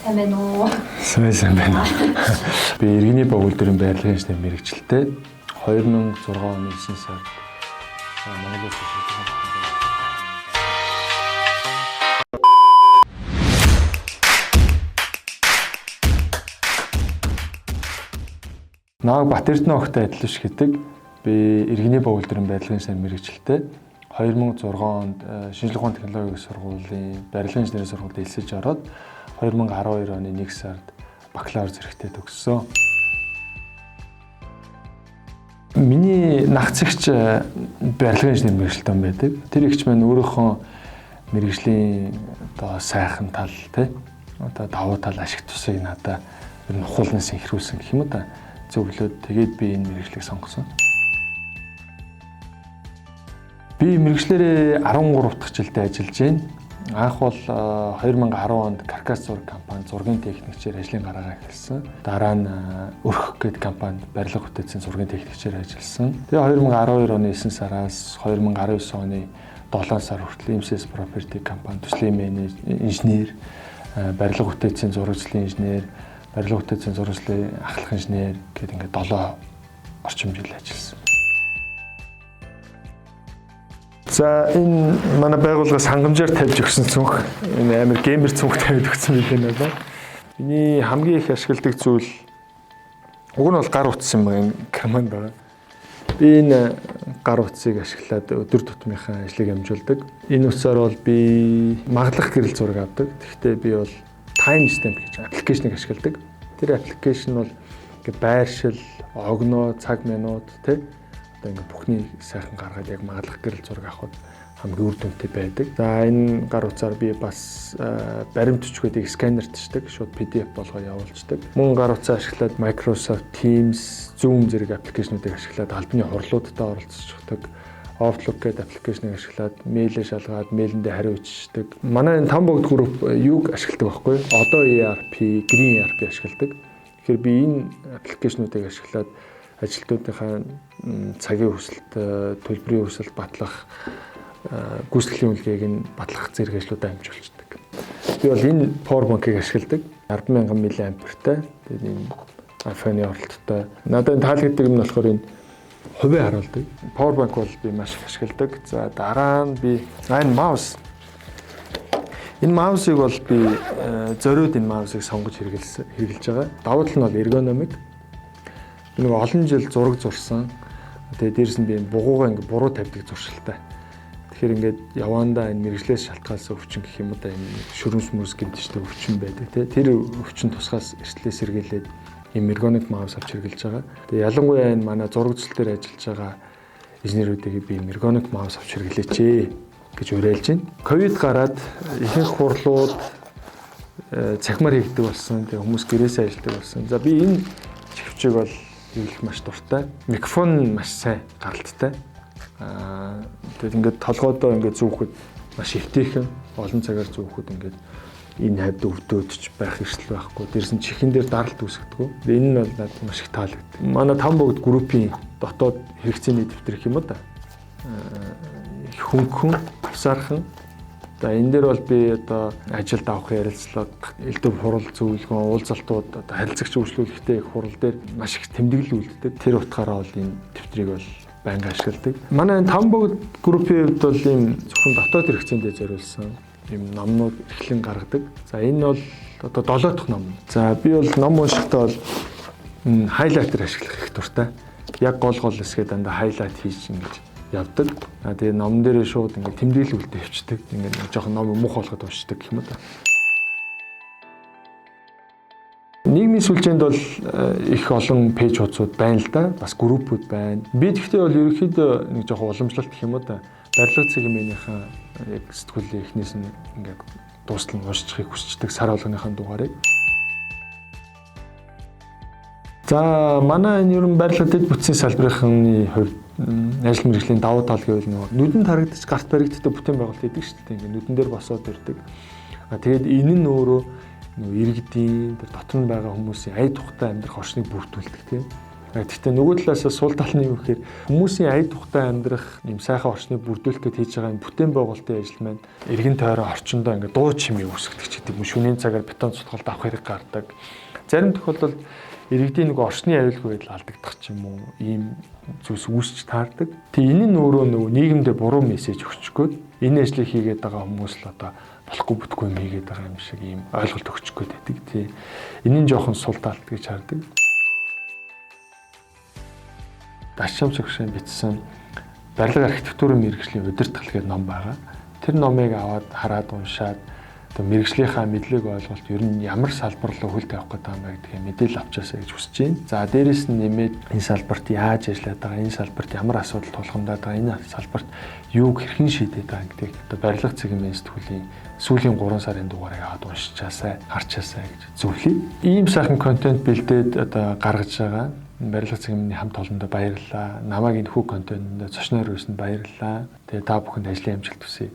Сайн байна уу? Сайн байна. Би иргэний богдлорын байрлалын инженер мэргэжилтэй 2006 оны 9 сард Монгол Улс төрийн Нааг Батэрдэн огтой адил биш гэдэг. Би иргэний богдлорын байрлалын инженер мэргэжилтэй 2006 онд шинжлэх ухааны технологийн сургуулийн барилгын инженерийн сургуульд элсэж ороод 2012 оны 1 сард бакалавр зэрэгтээ төгссөн. Миний нагцэгч барилгын инженер мэргэжилтэн байдаг. Тэр ихч маань өөрийнхөө мэргэжлийн одоо сайхан тал одоо давуу тал ашиг тусыг надад ер нь ухуулнаас ихрүүлсэн гэх юм да. Зөвлөд тэгээд би энэ мэргэжлийг сонгосон. Би мэргэжлэрээ 13 дахь жилдээ ажиллаж байна. Анх бол 2010 онд Каркас зураг компани зургийн техникчээр ажлын гараагаа эхэлсэн. Дараа нь Өрх гэдэг компанид барилга бүтээцийн зургийн техникчээр ажилласан. Тэгээ 2012 оны 9 сараас 2019 оны 7 сар хүртэл MCS Property компани төслийн инженер, барилга бүтээцийн зурагчлалын инженер, барилга бүтээцийн зурагчлалын ахлах инженер гэдэг ингээд 7 орчим жил ажилласан. За энэ манай байгууллагаас хангамжаар тавьж өгсөн цүнх энэ амар геймер цүнх тавьж өгсөн юм байна да. Миний хамгийн их ашигладаг зүйл уг нь бол гар утас юм байна команд байгаа. Би энэ гар утсыг ашиглаад өдөр тутмынхаа ажлыг амжуулдаг. Энэ утсаар бол би маглах гэрэл зураг авдаг. Тэгэхдээ би бол time stamp гэж аппликейшнийг ашигладаг. Тэр аппликейшн бол ингээ байршил, огноо, цаг минут ингээ бүхний сайхан гаргаад яг маглах гэрэл зураг авахд хамгийн үр дүнтэй байдаг. За энэ гар утсаар би бас баримт өчгүүдийг сканертчдэг, шууд PDF болгоод явуулцдаг. Мөн гар утсаа ашиглаад Microsoft Teams, Zoom зэрэг аппликейшнуудыг ашиглаад албаны хурлуудад оролцдог. Outlook гэдэг аппликейшнийг ашиглаад мэйлээ шалгаад мэйлэндээ хариу бичдэг. Манай энэ Там богд групп юуг ашигладаг байхгүй? Одоо ERP, Green ERP ашигладаг. Тэгэхээр би энэ аппликейшнуудыг ашиглаад ажилтнуудынхаа цагийн хүсэлт, төлбөрийн хүсэлт батлах, гүйцэтгэлийн үнэлгээг нь батлах зэрэг ажлуудаа амжуулдаг. Би бол энэ PowerBank-ыг ашигладаг. 10,000 мАh-тай. Тэгээд энэ iPhone-ы оролттой. Надад таалагддаг юм нь болохоор энэ хувийн харуулдаг. PowerBank бол би маш их ашигладаг. За дараа нь би энэ маус. Энэ маусыг бол би зориуд энэ маусыг сонгож хэрэглэж байгаа. Давуу тал нь бол эргономик. Нэг олон жил зураг зурсан. Тэгээд дээрэс нь би бугуугаа ингээ буруу тавьдаг зуршилтай. Тэгэхээр ингээд явандаа энэ мэрэгжлээс шалтгаалсан өвчин гэх юм уу да энэ шөрөмс мөс гэдэг чинь өвчин байдаг тий. Тэр өвчин тусгаас эртлээ сэргийлээд ийм эргономик маус авч хэрэглэж байгаа. Тэгээд ялангуяа энэ манай зураг зурсал дээр ажиллаж байгаа инженерүүдийг би эргономик маус авч хэрэглээч гэж уриалж байна. Ковид гараад ихэнх хурлууд цахимаар хийгдэг болсон. Тэгээд хүмүүс гэрээсээ ажилладаг болсон. За би энэ чивчэг бол хийх маш дуртай. Микрофон маш сайн гаралттай. Тэгээд ингээд толгойдоо ингээд зүүхэд маш эвтэйхэн олон цагаар зүүхэд ингээд энэ хавьд өвдөөдч байх эрсдэл байхгүй. Дээрс нь чихэн дээр даралт үүсгэдэг. Энэ нь бол надад маш их таалагдав. Манай Там богд группийн дотоод хэрэгцээний дэвтэр гэх юм уу да. Хөнгөн, авсаархан. За энэ дээр бол би одоо ажилд авах ярилцлага, элдв хурал зөвлөгөө, уулзалтууд, одоо харилцагч үйлчлүүлэхтэй их хурал дээр маш их тэмдэглэл үлддэг. Тэр утгаараа бол энэ дэвтрийг бол байнга ашигладаг. Манай энэ Там богд группийн хувьд бол ийм зөвхөн дотоод хэрэгцээндээ зориулсан ийм номнууд эхлэн гаргадаг. За энэ бол одоо 7 дахь ном. За би бол ном уншихтаа бол хайлайтер ашиглах их дуртай. Яг гол хэсгээ дандаа хайлайт хийж ингэж явдаг. Тэгээ ном дээрээ шууд ингээд тэмдэглэл үлдээ явчихдаг. Ингээд жоохон ном мух болгоод уншдаг гэх юм да. Нийгмийн сүлжээнд бол их олон пэйж хуудсууд байна л да. Бас группүүд байна. Би тэгтээ бол ерөнхийдөө нэг жоохон уламжлалт гэх юм да. Барилга цэгийн яг сэтгүүлийн эхнээс нь ингээд дуустал нь уншчихыг хүсчдэг сар болгоныхаа дугаарыг. За манай энэ ерөн барилга дэд бүтцийн салбарын хувьд ажил мэргэжлийн давуу тал гэвэл нүдэнд харагдаж гарт баригддаг бүтээн байгуулалт идэг шүү дээ. Ингээд нүдэн дээр босоод ирдэг. Тэгээд энэ нь өөрөө иргэдийн тэр дотор нь байгаа хүмүүсийн ая тухтай амьдрах орчныг бүрдүүлдэг тийм. Гэхдээ нөгөө талаас сул тал нь юу гэхээр хүмүүсийн ая тухтай амьдрах юм сайхан орчныг бүрдүүлэхэд хийж байгаа энэ бүтээн байгуулалтын ажил маань эргэн тойрон орчиндөө ингээд дуу чимээ үүсгдэг ч гэдэг юм. Шөнийн цагаар бетон цутгалд авах хэрэг гардаг. Зарим тохиолдолд иргэдийн нөгөө орчны аюулгүй байдал алдагдах ч юм уу ийм зүйлс үүсч таардаг. Тэгээ энэ нь өөрөө нөгөө нийгэмдээ буруу мессеж өгч гээд энэ ажлыг хийгээд байгаа хүмүүс л одоо болохгүй бүтгүй юм хийгээд байгаа юм шиг ийм ойлголт өгч гээд байдаг. Тий. Энэ нь жоохон сул талт гэж хардаг. Дашчам зөвшөөрсөн бичсэн барилга архитектурын мэргэжлийн удирдгал гэдэг ном байгаа. Тэр номыг аваад хараад уншаад одоо мэргэжлийнхаа мэдлэг ойлголт ер нь ямар салбар руу хөл тавих гэдэг юм бэ гэдгийг мэдээлэл авчаасаа гэж хүсэж байна. За дээрэс нь нэмээд энэ салбарт яаж ажиллаад байгаа, энэ салбарт ямар асуудал тулгамдаад байгаа, энэ салбарт юуг хэрхэн шийдээд байгаа гэдгийг одоо барилга цэгмийн сэтгүүлийн сүүлийн 3 сарын дугаарыг аваад уншичаасаа, харчаасаа гэж зөвлөе. Ийм сайхан контент бэлдээд одоо гаргаж байгаа барилга цэгмийн хамт олондоо баярлалаа. Намайг энэ хүү контентэнд зочноор ирсэнд баярлалаа. Тэгээ та бүхэнд ажлын амжилт хүсье.